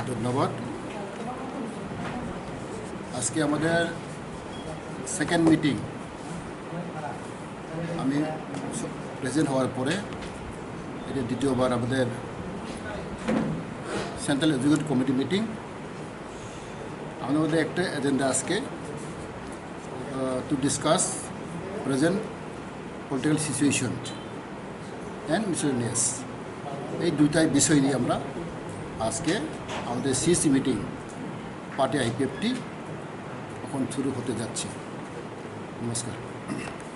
ধন্যবাদ। আজকে আমাদের সেকেন্ড মিটিং, আমি প্রেজেন্ট হওয়ার পরে এটা দ্বিতীয়বার আমাদের সেন্ট্রাল এক্সিকিউটিভ কমিটি মিটিং। আমাদের একটা এজেন্ডা আজকে to discuss present political situation and miscellaneous, এই দুইটাই বিষয় নিয়ে আমরা আজকে আমাদের সিসি মিটিং পার্টি IPFT এখন শুরু হতে যাচ্ছে। নমস্কার।